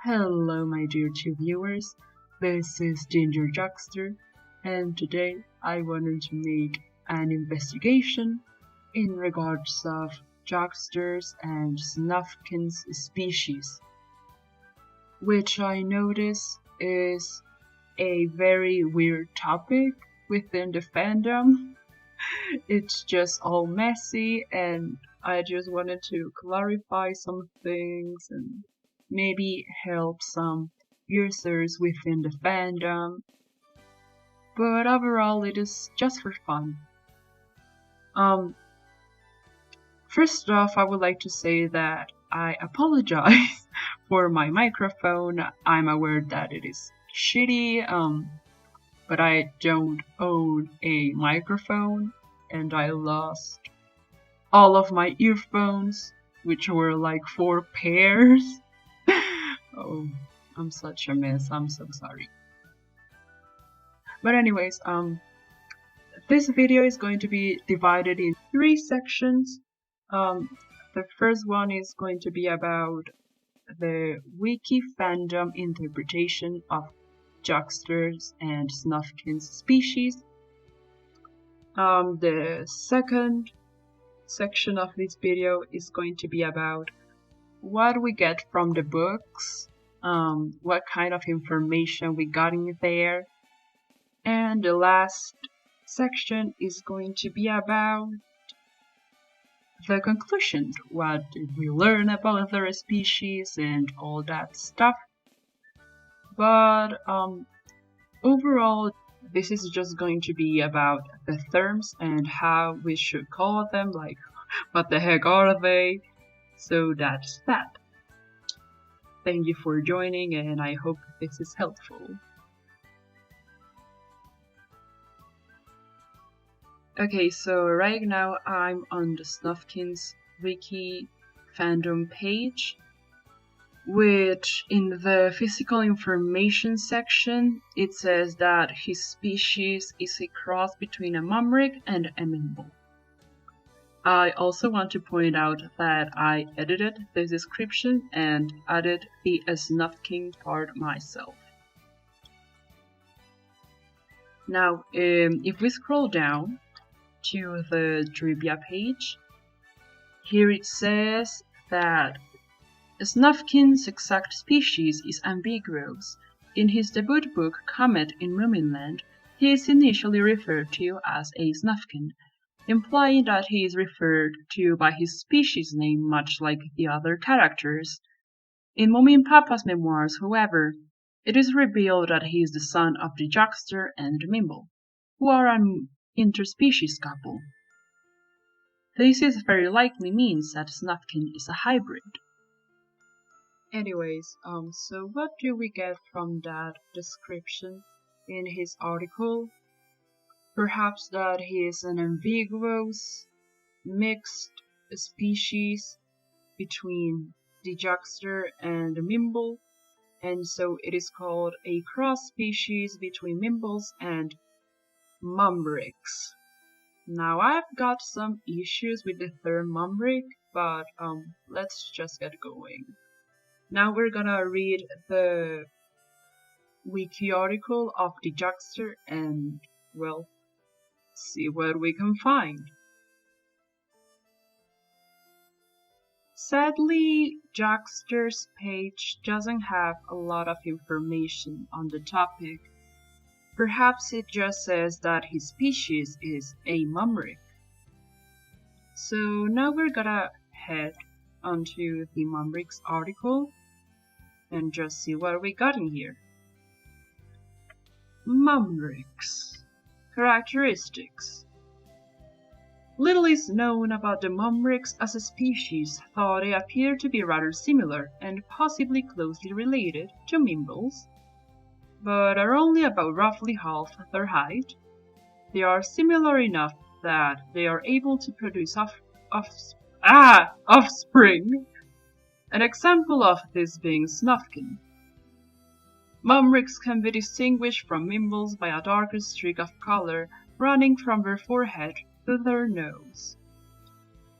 Hello, my dear two viewers. This is Ginger Joxter, and today I wanted to make an investigation in regards of Joxters and Snufkin's species, which I notice is a very weird topic within the fandom. It's just all messy, and I just wanted to clarify some things and maybe help some users within the fandom. But overall, it is just for fun. First off, I would like to say that I apologize for my microphone. I'm aware that it is shitty, but I don't own a microphone, and I lost all of my earphones, which were like 4 pairs. Oh, I'm such a mess. I'm so sorry. But anyways, this video is going to be divided in 3 sections. The first one is going to be about the wiki fandom interpretation of Joxters and Snufkin's species. The second section of this video is going to be about what we get from the books, what kind of information we got in there, and the last section is going to be about the conclusion, what did we learn about their species and all that stuff. But overall, this is just going to be about the terms and how we should call them, like what the heck are they. So that's that. Thank you for joining, and I hope this is helpful. Okay, so right now I'm on the Snufkin's wiki fandom page, which in the physical information section it says that his species is a cross between a mumrik and a mimble. I also want to point out that I edited the description and added the Snufkin part myself. Now, if we scroll down to the trivia page, here it says that Snufkin's exact species is ambiguous. In his debut book, Comet in Moomin, he is initially referred to as a Snufkin, implying that he is referred to by his species name much like the other characters. In Moomin Papa's memoirs, however, it is revealed that he is the son of the Joxter and the Mimble, who are an interspecies couple. This is very likely means that Snufkin is a hybrid. Anyways, so what do we get from that description in his article? Perhaps that he is an ambiguous, mixed species between the Joxter and the Mimble, and so it is called a cross species between Mimbles and mumriks. Now I've got some issues with the term mumrik, but let's just get going. Now we're gonna read the wiki article of the Joxter and, well, see what we can find. Sadly, Joxter's page doesn't have a lot of information on the topic. Perhaps it just says that his species is a mumrik. So now we're gonna head onto the mumriks article and just see what we got in here. Mumriks. Characteristics. Little is known about the mumriks as a species, though they appear to be rather similar and possibly closely related to mimbles, but are only about roughly half their height. They are similar enough that they are able to produce offspring, an example of this being Snufkin. Mumriks can be distinguished from mimbles by a darker streak of color running from their forehead to their nose.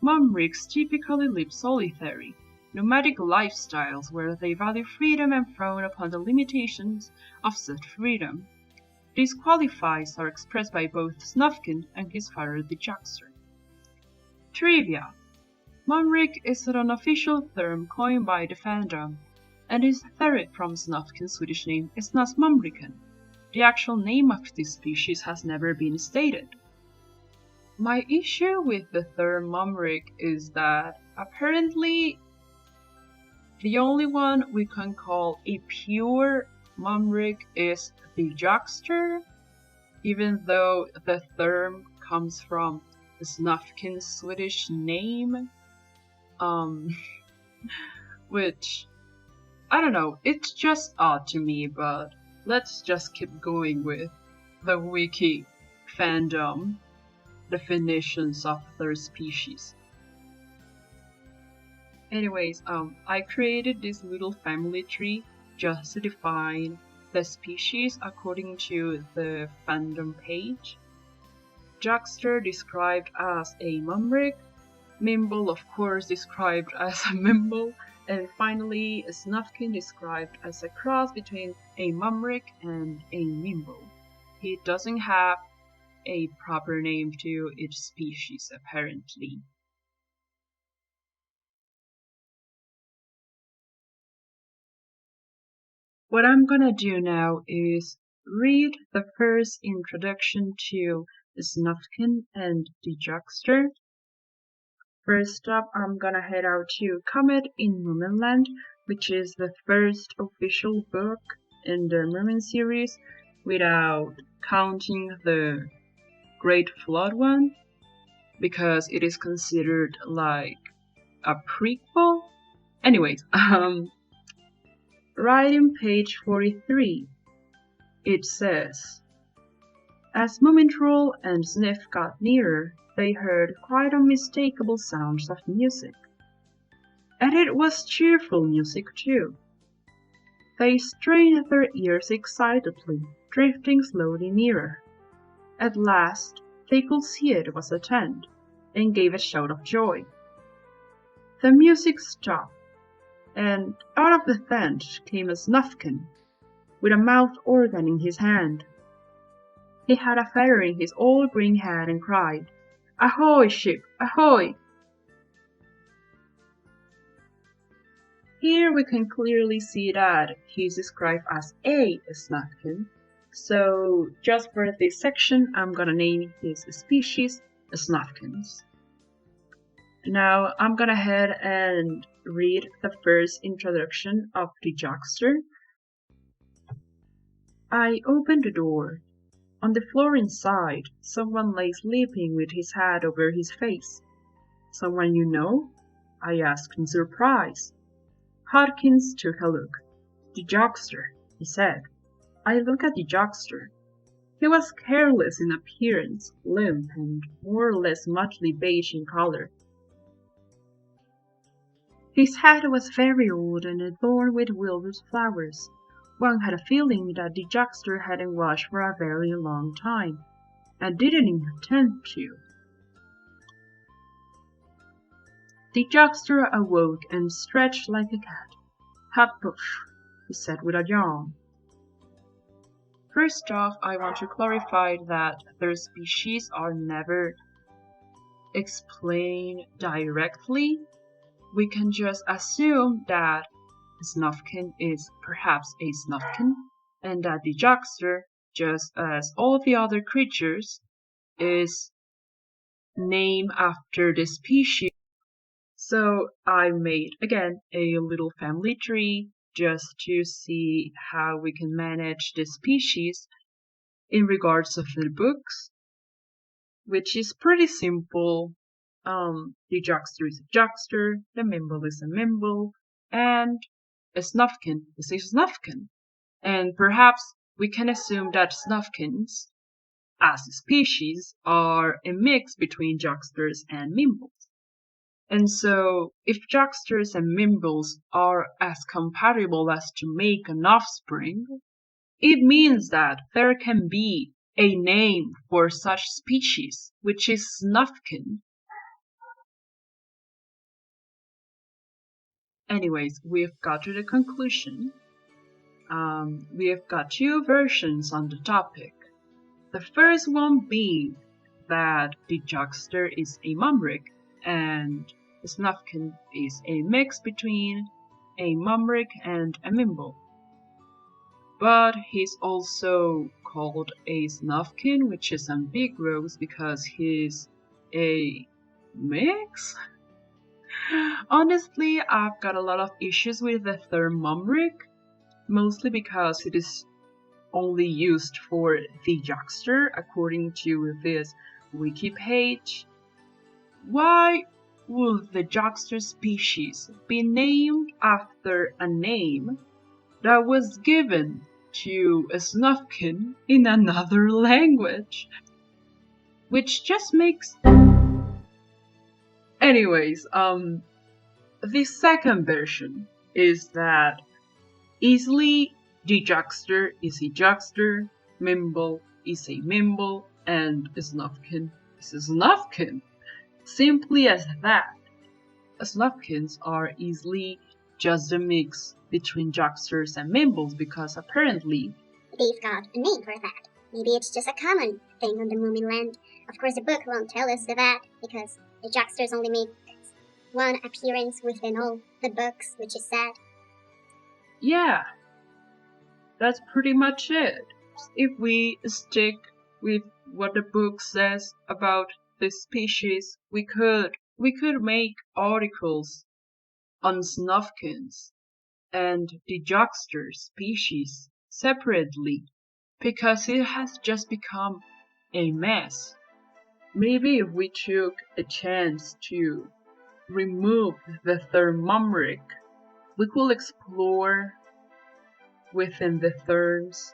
Mumriks typically live solitary, nomadic lifestyles where they value freedom and frown upon the limitations of such freedom. These qualities are expressed by both Snufkin and his father the Joxter. Trivia: mumrik is an unofficial term coined by the fandom, and is derived from Snufkin's Swedish name Snas mumriken. The actual name of this species has never been stated. My issue with the term mumrik is that apparently the only one we can call a pure mumrik is the Joxter, even though the term comes from Snufkin's Swedish name. Which, I don't know, it's just odd to me, but let's just keep going with the wiki fandom definitions of their species. Anyways, I created this little family tree just to define the species according to the fandom page. Joxter described as a mumrik, Mimble of course described as a mimble, and finally Snufkin described as a cross between a mumrik and a mimble. It doesn't have a proper name to each species apparently. What I'm gonna do now is read the first introduction to Snufkin and the Joxter. First up, I'm gonna head out to Comet in Moominland, which is the first official book in the Moomin series without counting the Great Flood one, because it is considered like a prequel. Anyways, right in page 43, it says, as Moomintroll and Sniff got nearer, they heard quite unmistakable sounds of music. And it was cheerful music too. They strained their ears excitedly, drifting slowly nearer. At last, they could see it was a tent, and gave a shout of joy. The music stopped, and out of the tent came a Snufkin, with a mouth organ in his hand. He had a feather in his old green hat and cried, "Ahoy, ship, ahoy!" Here we can clearly see that he's described as a Snufkin, so just for this section I'm gonna name his species Snufkins. Now I'm gonna head and read the first introduction of the Joxter. I opened the door. On the floor inside, someone lay sleeping with his hat over his face. Someone you know? I asked in surprise. Hodkins took a look. The Joxter, he said. I looked at the Joxter. He was careless in appearance, limp, and more or less muddy beige in color. His hat was very old and adorned with withered flowers. One had a feeling that the Joxter hadn't washed for a very long time, and didn't intend to. The Joxter awoke and stretched like a cat. "Hop poof," he said with a yawn. First off, I want to clarify that their species are never explained directly. We can just assume that Snufkin is perhaps a Snufkin, and that the Joxter, just as all the other creatures, is named after the species. So I made, again, a little family tree just to see how we can manage the species in regards of the books, which is pretty simple. The Joxter is a Joxter, the Mimble is a Mimble, and a Snufkin is a Snufkin. And perhaps we can assume that Snufkins, as a species, are a mix between Joxters and Mimbles. And so, if Joxters and Mimbles are as compatible as to make an offspring, it means that there can be a name for such species, which is Snufkin. Anyways, we've got to the conclusion. We have got two versions on the topic. The first one being that the Joxter is a mumrik and the Snufkin is a mix between a mumrik and a mimble. But he's also called a Snufkin, which is ambiguous because he's a mix? Honestly, I've got a lot of issues with the term mumrik, mostly because it is only used for the Joxter according to this wiki page. Why would the Joxter species be named after a name that was given to a Snufkin in another language? Which just makes... Anyways, the second version is that easily the Joxter is a Joxter, Mimble is a Mimble, and a Snufkin is a Snufkin. Simply as that. Snufkins are easily just a mix between Joxters and Mimbles because apparently they've got a name for that. Maybe it's just a common thing on the Moomin land. Of course, the book won't tell us that because the Joxters only make one appearance within all the books, which is sad. Yeah, that's pretty much it. If we stick with what the book says about this species, we could make articles on Snufkins and the Joxter species separately because it has just become a mess. Maybe if we took a chance to remove the term mumrik, we could explore within the terms.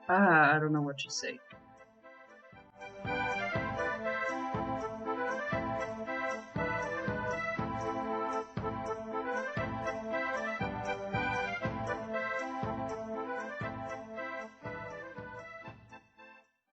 I don't know what to say.